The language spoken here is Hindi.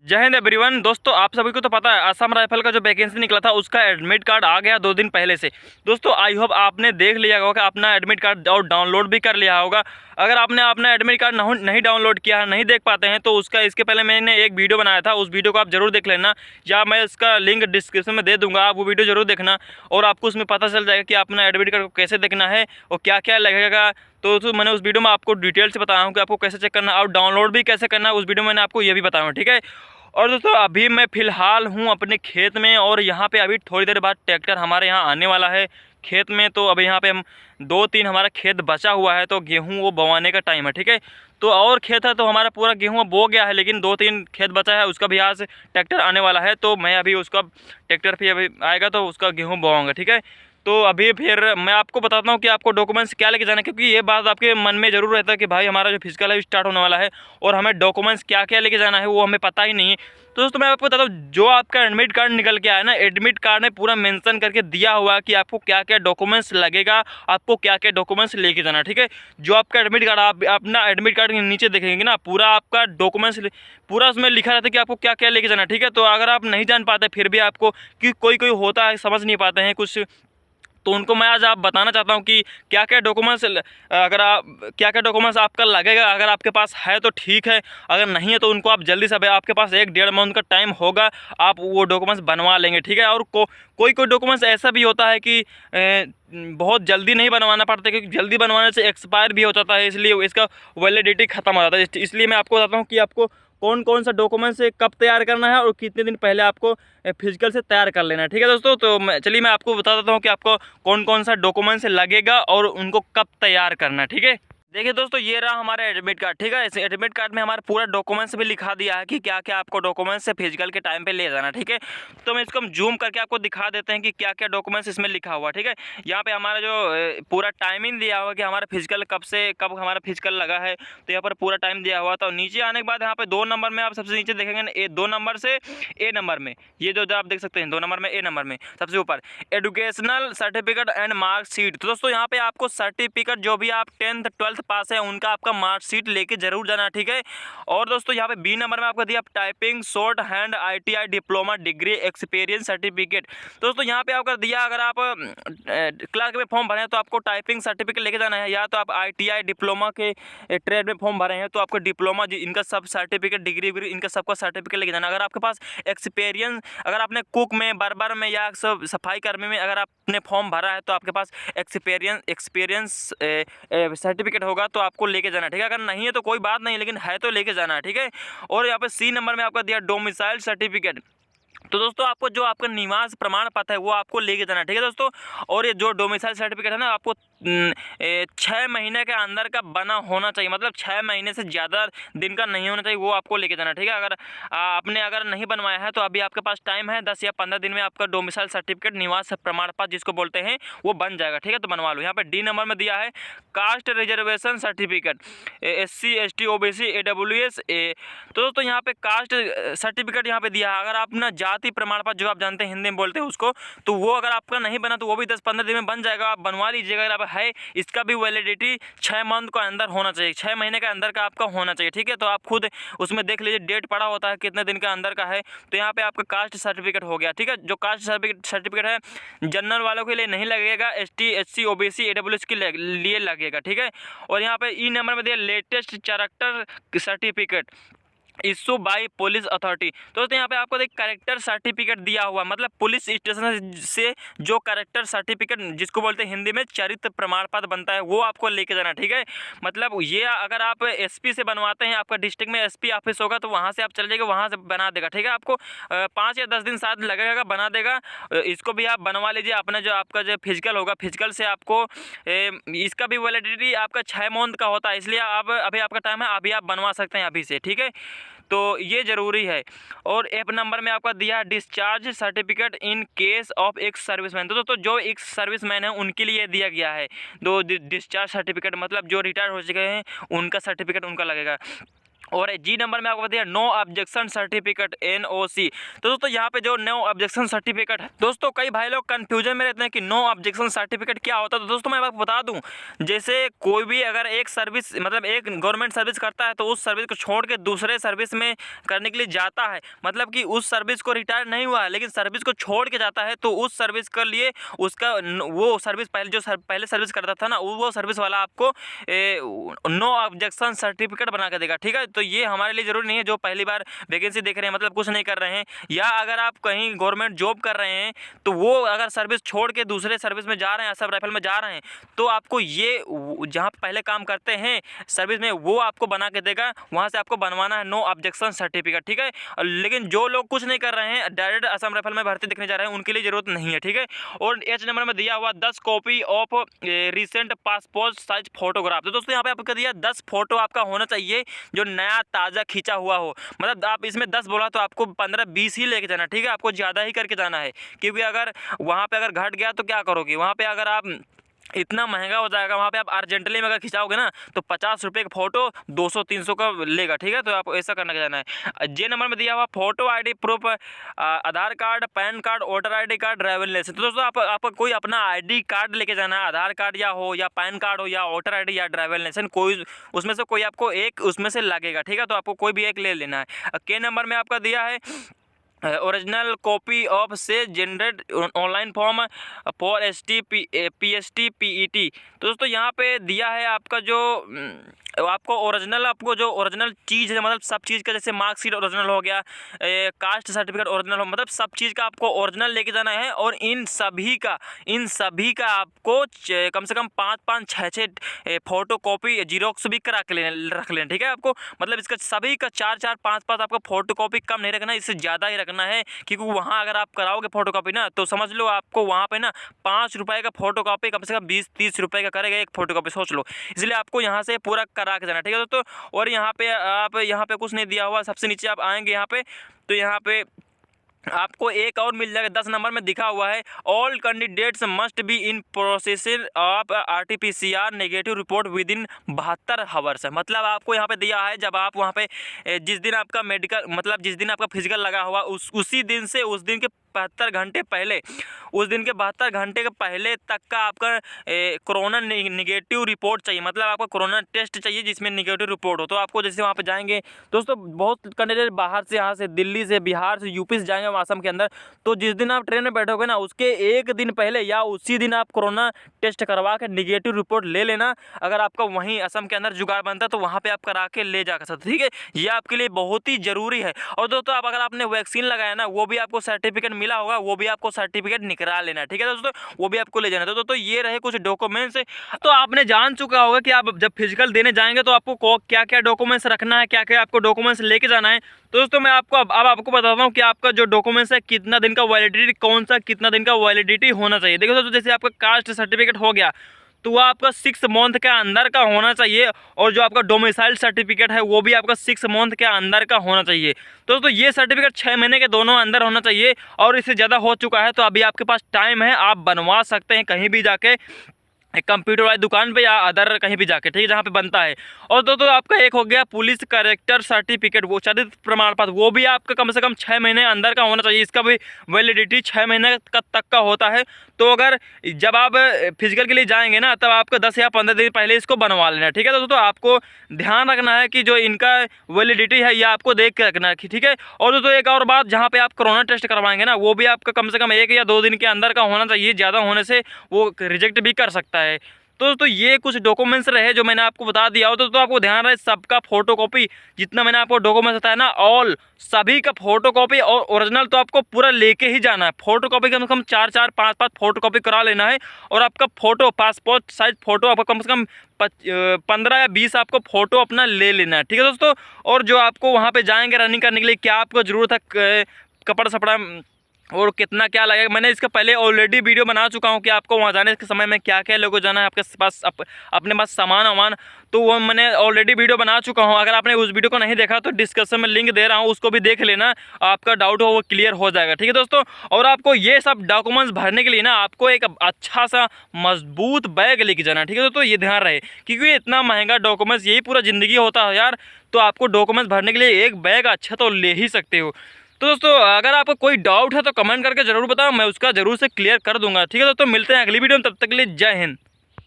जय हिंद एवरीवन। दोस्तों आप सभी को तो पता है असम राइफल का जो वैकेंसी निकला था उसका एडमिट कार्ड आ गया 2 दिन पहले से। दोस्तों आई होप आपने देख लिया होगा, अपना एडमिट कार्ड और डाउनलोड भी कर लिया होगा। अगर आपने अपना एडमिट कार्ड नहीं डाउनलोड किया है, नहीं देख पाते हैं, तो उसका इसके पहले मैंने एक वीडियो बनाया था, उस वीडियो को आप जरूर देख लेना, या मैं इसका लिंक डिस्क्रिप्शन में दे दूंगा, आप वो वीडियो जरूर देखना और आपको उसमें पता चल जाएगा कि अपना एडमिट कार्ड को कैसे देखना है और क्या क्या लगेगा। तो मैंने उस वीडियो में आपको डिटेल से बताया हूँ कि आपको कैसे चेक करना है और डाउनलोड भी कैसे करना है, उस वीडियो में मैंने आपको ये भी बताया हूँ, ठीक है। और दोस्तों अभी मैं फ़िलहाल हूँ अपने खेत में और यहाँ पे अभी थोड़ी देर बाद ट्रैक्टर हमारे यहाँ आने वाला है खेत में। तो अभी यहाँ पे हम 2-3 हमारा खेत बचा हुआ है, तो गेहूँ वो बोवाने का टाइम है, ठीक है। तो और खेत है तो हमारा पूरा गेहूँ बो गया है, लेकिन 2-3 खेत बचा है, उसका भी आज ट्रैक्टर आने वाला है। तो मैं अभी उसका ट्रैक्टर फिर अभी आएगा तो उसका गेहूँ बोवाऊँगा, ठीक है। तो अभी फिर मैं आपको बताता हूँ कि आपको डॉक्यूमेंट्स क्या लेके जाना है, क्योंकि ये बात आपके मन में ज़रूर रहता है कि भाई हमारा जो फिजिकल है स्टार्ट होने वाला है और हमें डॉक्यूमेंट्स क्या क्या लेके जाना है वो हमें पता ही नहीं है। तो दोस्तों मैं आपको बताता हूँ, जो आपका एडमिट कार्ड निकल के आया ना, एडमिट कार्ड में पूरा मेंशन करके दिया हुआ है कि आपको क्या क्या डॉक्यूमेंट्स लगेगा, आपको क्या क्या डॉक्यूमेंट्स लेके जाना, ठीक है। जो आपका एडमिट कार्ड, आप अपना एडमिट कार्ड के नीचे देखेंगे ना, पूरा आपका डॉक्यूमेंट्स पूरा उसमें लिखा रहता है कि आपको क्या क्या लेके जाना, ठीक है। तो अगर आप नहीं जान पाते फिर भी आपको, कि कोई कोई होता है समझ नहीं पाते हैं कुछ, तो उनको मैं आज आप बताना चाहता हूँ कि क्या क्या डॉक्यूमेंट्स, अगर आप क्या क्या डॉक्यूमेंट्स आपका लगेगा। अगर आपके पास है तो ठीक है, अगर नहीं है तो उनको आप जल्दी से, आपके पास 1-1.5 मंथ का टाइम होगा, आप वो डॉक्यूमेंट्स बनवा लेंगे, ठीक है। और कोई कोई डॉक्यूमेंट्स ऐसा भी होता है कि बहुत जल्दी नहीं बनवाना पड़ता, क्योंकि जल्दी बनवाने से एक्सपायर भी हो जाता है, इसलिए इसका वैलिडिटी ख़त्म हो जाता है। इसलिए मैं आपको बताता हूँ कि आपको कौन कौन सा डॉक्यूमेंट्स कब तैयार करना है और कितने दिन पहले आपको फिजिकल से तैयार कर लेना है, ठीक है दोस्तों। तो चलिए मैं आपको बता देता हूँ कि आपको कौन कौन सा डॉक्यूमेंट्स लगेगा और उनको कब तैयार करना है, ठीक है। देखिए दोस्तों, ये रहा हमारा एडमिट कार्ड, ठीक है। इस एडमिट कार्ड में हमारे पूरा डॉक्यूमेंट्स भी लिखा दिया है कि क्या क्या आपको डॉक्यूमेंट्स से फिजिकल के टाइम पे ले जाना, ठीक है। तो मैं इसको हम जूम करके आपको दिखा देते हैं कि क्या क्या डॉक्यूमेंट्स इसमें लिखा हुआ, ठीक है। यहाँ पे हमारा जो पूरा टाइमिंग दिया हुआ कि हमारा फिजिकल कब से कब हमारा फिजिकल लगा है, तो यहाँ पर पूरा टाइम दिया हुआ। तो नीचे आने के बाद यहाँ पे 2 नंबर में आप सबसे नीचे देखेंगे ना, 2 नंबर से ए नंबर में, ये जो आप देख सकते हैं 2 नंबर में, ए नंबर में सबसे ऊपर एजुकेशनल सर्टिफिकेट एंड मार्कशीट। तो दोस्तों यहाँ पे आपको सर्टिफिकेट, जो भी आप 10th 12th पास है उनका आपका मार्कशीट लेके जरूर जाना, ठीक है। और दोस्तों यहाँ पे बी नंबर में आपको दिया typing short hand ITI diploma degree experience certificate. दोस्तों यहाँ पे आपका दिया, अगर आप क्लार्क में फॉर्म भरे हैं तो आपको टाइपिंग सर्टिफिकेट लेके जाना है, या तो आप ITI डिप्लोमा के ट्रेड में फॉर्म भरे हैं तो आपको डिप्लोमा इनका सब सर्टिफिकेट, डिग्री इनका सबका सर्टिफिकेट लेके जाना। अगर आपके पास एक्सपीरियंस, अगर आपने कुक में, बर्बर में या सब सफाई कर्मी में अगर आपने फॉर्म भरा है तो आपके पास एक्सपीरियंस सर्टिफिकेट होगा तो आपको लेके जाना, ठीक है। अगर नहीं है तो कोई बात नहीं, लेकिन है तो लेके जाना है, ठीक है। और यहाँ पे सी नंबर में आपका दिया डोमिसाइल सर्टिफिकेट। तो दोस्तों आपको जो आपका निवास प्रमाण पत्र है वो आपको लेके जाना, ठीक है दोस्तों। और ये जो डोमिसाइल सर्टिफिकेट है ना, आपको 6 महीने के अंदर का बना होना चाहिए, मतलब 6 महीने से ज़्यादा दिन का नहीं होना चाहिए, वो आपको लेके जाना, ठीक है। अगर आपने अगर नहीं बनवाया है तो अभी आपके पास टाइम है, 10 या 15 दिन में आपका डोमिसाइल सर्टिफिकेट, निवास प्रमाण पत्र जिसको बोलते हैं, वो बन जाएगा, ठीक है। तो बनवा लो। यहाँ पर डी नंबर में दिया है caste reservation certificate, SC ST OBC AWS तो दोस्तों यहाँ पे कास्ट सर्टिफिकेट यहाँ पे दिया है। अगर आप ना जाति प्रमाण पत्र, जो आप जानते हैं हिंदी में बोलते हैं उसको, तो वो अगर आपका नहीं बना तो वो भी 10-15 दिन में बन जाएगा, आप बनवा लीजिएगा। अगर आप है, इसका भी वैलिडिटी 6 मंथ का अंदर होना चाहिए, 6 महीने के अंदर का आपका होना चाहिए, ठीक है। तो आप खुद उसमें देख लीजिए, डेट पड़ा होता है कितने दिन के अंदर का है। तो यहाँ पे आपका कास्ट सर्टिफिकेट हो गया, ठीक है। जो कास्ट सर्टिफिकेट है जनरल वालों के लिए नहीं लगेगा, ST SC OBC AWS के लिए लगेगा, ठीक है। और यहाँ पे ई नंबर में दिया latest character certificate issue bye police authority. तो दोस्तों यहाँ पे आपको एक कैरेक्टर सर्टिफिकेट दिया हुआ, मतलब पुलिस स्टेशन से जो कैरेक्टर सर्टिफिकेट, जिसको बोलते हैं हिंदी में चरित्र प्रमाण पत्र बनता है, वो आपको लेके जाना, ठीक है। मतलब ये अगर आप SP से बनवाते हैं, आपका डिस्ट्रिक्ट में SP ऑफिस होगा तो वहाँ से आप चले जाइए, वहाँ से बना देगा, ठीक है। आपको 5 या 10 दिन शायद लगेगा, बना देगा। इसको भी आप बनवा लीजिए। अपना जो आपका जो फिजिकल होगा, फिजिकल से आपको इसका भी वैलिडिटी आपका 6 मंथ का होता है, इसलिए आप अभी आपका टाइम है, अभी आप बनवा सकते हैं अभी से, ठीक है। तो ये ज़रूरी है। और F नंबर में आपका दिया discharge certificate in case of एक सर्विसमैन। तो दोस्तों जो एक सर्विसमैन है उनके लिए दिया गया है डिस्चार्ज सर्टिफिकेट, मतलब जो रिटायर हो चुके हैं उनका सर्टिफिकेट उनका लगेगा। और जी नंबर में आपको बताइए नो ऑब्जेक्शन सर्टिफिकेट NOC। तो दोस्तों यहाँ पे जो नो ऑब्जेक्शन सर्टिफिकेट है, दोस्तों कई भाई लोग कंफ्यूजन में रहते हैं कि नो ऑब्जेक्शन सर्टिफिकेट क्या होता है। तो दोस्तों मैं आपको बता दूं, जैसे कोई भी अगर एक सर्विस मतलब एक गवर्नमेंट सर्विस करता है तो उस सर्विस को छोड़ के दूसरे सर्विस में करने के लिए जाता है, मतलब कि उस सर्विस को रिटायर नहीं हुआ है लेकिन सर्विस को छोड़ के जाता है, तो उस सर्विस के लिए उसका वो सर्विस पहले जो पहले सर्विस करता था ना, वो सर्विस वाला आपको नो ऑब्जेक्शन सर्टिफिकेट बना के देगा। ठीक है, तो ये हमारे लिए ज़रूरी नहीं है जो पहली बार वैकेंसी देख रहे हैं, मतलब कुछ नहीं कर रहे हैं, या अगर आप कहीं गवर्नमेंट जॉब कर रहे हैं तो वो अगर सर्विस छोड़ के दूसरे सर्विस में जा रहे हैं, असम राइफल में जा रहे हैं, तो आपको ये जहाँ पहले काम करते हैं सर्विस में वो आपको बना के देगा, वहाँ से आपको बनवाना है नो ऑब्जेक्शन सर्टिफिकेट। ठीक है, लेकिन जो लोग कुछ नहीं कर रहे हैं डायरेक्ट असम राइफल में भर्ती देखने जा रहे हैं उनके लिए ज़रूरत नहीं है। ठीक है, और H नंबर में दिया हुआ 10 copy of recent passport size photograph. तो दोस्तों यहाँ पे आपको दिया 10 फोटो आपका होना चाहिए जो नया ताज़ा खींचा हुआ हो, मतलब आप इसमें 10 बोला तो आपको 15-20 ही लेके जाना। ठीक है, आपको ज़्यादा ही करके जाना है, क्योंकि अगर वहाँ पे अगर घट गया तो क्या करोगे, वहाँ पे अगर आप इतना महंगा हो जाएगा, वहाँ पे आप अर्जेंटली में अगर खिंचाओगे ना तो 50 रुपये का फोटो 200-300 का लेगा। ठीक है, तो आपको ऐसा करने का जाना है। जे नंबर में दिया हुआ photo ID proof, Aadhaar card, PAN card, voter ID card, driving licence. तो दोस्तों आपको कोई अपना ID कार्ड लेके जाना है, आधार कार्ड या हो या पैन कार्ड हो या वोटर ID या ड्राइविंग लाइसेंस, कोई उसमें से कोई आपको एक उसमें से लगेगा। ठीक है, तो आपको कोई भी एक ले लेना है। के नंबर में आपका दिया है ओरिजिनल कॉपी ऑफ से generate online form for ST PST PET। तो दोस्तों यहाँ पे दिया है आपका जो आपको जो ओरिजिनल चीज़ है, मतलब सब चीज़ का, जैसे मार्कशीट ओरिजिनल हो गया, कास्ट सर्टिफिकेट ओरिजिनल हो, मतलब सब चीज़ का आपको ओरिजिनल लेके जाना है। और इन सभी का आपको कम से कम 5-5, 6-6 फोटो कॉपी जीरोक्स भी करा के रख लेना। ठीक है, आपको मतलब इसका सभी का 4-4, 5-5 आपको फोटो कॉपी कम नहीं रखना, इससे ज़्यादा ही रखना है, क्योंकि वहाँ अगर आप कराओगे फोटो कॉपी ना तो समझ लो आपको वहाँ पे ना 5 रुपये का फोटो कॉपी कम से कम 20-30 रुपये का करेगा एक फोटो कॉपी, सोच लो। इसलिए आपको यहाँ से पूरा करा के जाना। ठीक है दोस्तों, और यहाँ पे कुछ नहीं दिया हुआ, सबसे नीचे आप आएंगे यहाँ पे तो यहाँ पे आपको एक और मिल जाएगा। 10 नंबर में दिखा हुआ है all candidates must be in processing of RT-PCR negative report with in 72 hours है। मतलब आपको यहाँ पे दिया है जब आप वहाँ पे जिस दिन आपका मेडिकल मतलब जिस दिन आपका फिजिकल लगा हुआ उसी दिन से उस दिन के 72 घंटे पहले, उस दिन के 72 घंटे के पहले तक का आपका कोरोना निगेटिव रिपोर्ट चाहिए, मतलब आपका कोरोना टेस्ट चाहिए जिसमें निगेटिव रिपोर्ट हो। तो आपको जैसे वहाँ पे जाएंगे दोस्तों, बहुत कैंडिडेट बाहर से, यहाँ से दिल्ली से, बिहार से, यूपी से जाएंगे असम के अंदर, तो जिस दिन आप ट्रेन में बैठोगे ना उसके एक दिन पहले या उसी दिन आप कोरोना टेस्ट करवा के निगेटिव रिपोर्ट ले लेना। अगर आपका वहीं असम के अंदर जुगाड़ बनता है तो वहाँ पर आप करा के ले जा सकते। ठीक है, ये आपके लिए बहुत ही ज़रूरी है। और दोस्तों आप अगर आपने वैक्सीन लगाया ना वो भी आपको सर्टिफिकेट मिला होगा, वो भी आपको सर्टिफिकेट निकला लेना है। ठीक है दोस्तों, वो भी आपको ले जाना है। तो दोस्तों ये रहे कुछ डॉक्यूमेंट्स। तो आपने जान चुका होगा कि आप जब फिजिकल देने जाएंगे तो आपको क्या क्या डॉक्यूमेंट्स रखना है, क्या क्या आपको डॉक्यूमेंट्स लेके जाना है। तो दोस्तों मैं आपको अब आपको बताता हूँ कि आपका जो डॉक्यूमेंट्स है कितना दिन का वैलिडिटी, कौन सा कितना दिन का वैलिडिटी होना चाहिए। देखो दोस्तों, जैसे आपका कास्ट सर्टिफिकेट हो गया तो वो आपका 6 मंथ के अंदर का होना चाहिए, और जो आपका डोमिसाइल सर्टिफिकेट है वो भी आपका 6 मंथ के अंदर का होना चाहिए। तो दोस्तों ये सर्टिफिकेट 6 महीने के दोनों अंदर होना चाहिए, और इससे ज़्यादा हो चुका है तो अभी आपके पास टाइम है, आप बनवा सकते हैं कहीं भी जाके, कंप्यूटर वाली दुकान पे या अदर कहीं भी जाके। ठीक है, जहाँ पे बनता है। और दोस्तों आपका एक हो गया पुलिस कैरेक्टर सर्टिफिकेट, वो चरित्र प्रमाण पत्र, वो भी आपका कम से कम 6 महीने अंदर का होना चाहिए। इसका भी वैलिडिटी 6 महीने तक का होता है। तो अगर जब आप फिजिकल के लिए जाएंगे ना तब आपको 10 या 15 दिन पहले इसको बनवा लेना है। ठीक है दोस्तों, आपको ध्यान रखना है कि जो इनका वैलिडिटी है ये आपको देख के रखना है। ठीक है, और दोस्तों एक और बात, जहाँ पे आप कोरोना टेस्ट करवाएंगे ना वो भी आपका कम से कम 1 या 2 दिन के अंदर का होना चाहिए, ज़्यादा होने से वो रिजेक्ट भी कर सकता है। तो दोस्तों ये कुछ डॉक्यूमेंट्स रहे जो मैंने आपको बता दिया हो। तो आपको ध्यान रहे सबका फोटोकॉपी, जितना मैंने आपको डॉक्यूमेंट्स बताया ना ऑल सभी का फोटोकॉपी और ओरिजिनल तो आपको पूरा लेके ही जाना है। फोटोकॉपी कम से कम 4-4, 5-5 फोटोकॉपी करा लेना है। और आपका फोटो पासपोर्ट साइज फोटो आपको कम से कम 15 या 20 आपको फोटो अपना ले लेना है। ठीक है दोस्तों, और जो आपको वहाँ पे जाएंगे रनिंग करने के लिए क्या आपको ज़रूरत है, कपड़ा सपड़ा और कितना क्या लगेगा। मैंने इसका पहले ऑलरेडी वीडियो बना चुका हूँ कि आपको वहाँ जाने के समय में क्या क्या लोगों जाना है, आपके पास अपने पास सामान वामान, तो वो मैंने ऑलरेडी वीडियो बना चुका हूँ। अगर आपने उस वीडियो को नहीं देखा तो डिस्क्रिप्शन में लिंक दे रहा हूँ, उसको भी देख लेना, आपका डाउट हो वो क्लियर हो जाएगा। ठीक है दोस्तों, और आपको ये सब डॉक्यूमेंट्स भरने के लिए ना आपको एक अच्छा सा मजबूत बैग लेके जाना है। ठीक है दोस्तों, ये ध्यान रहे, क्योंकि इतना महंगा डॉक्यूमेंट्स यही पूरा ज़िंदगी होता है यार, तो आपको डॉक्यूमेंट्स भरने के लिए एक बैग अच्छा तो ले ही सकते हो। तो दोस्तों अगर आपको कोई डाउट है तो कमेंट करके ज़रूर बताओ, मैं उसका ज़रूर से क्लियर कर दूंगा। ठीक है दोस्तों, मिलते हैं अगली वीडियो में, तब तक के लिए जय हिंद।